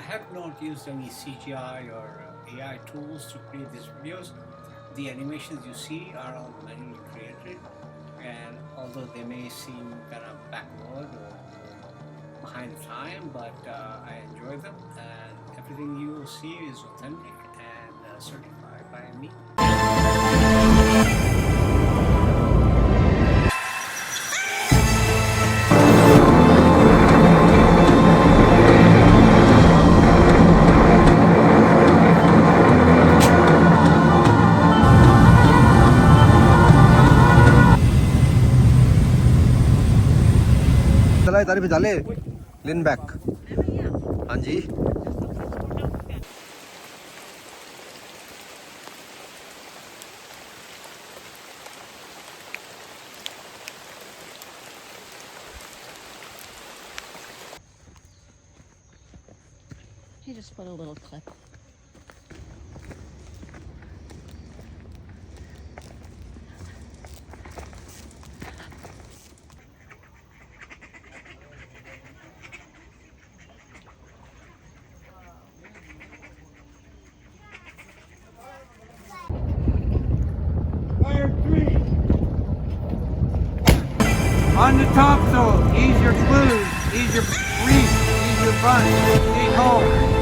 have not used any CGI or AI tools to create these videos. The animations you see are all manually created, and although they may seem kind of backward or behind time, but I enjoy them, and everything you will see is authentic and certified by me. चला तारीफ डाले लेन back हाँ जी He just put a little clip. On the topsail, ease your flues, ease your reef, ease your bunch, ease home.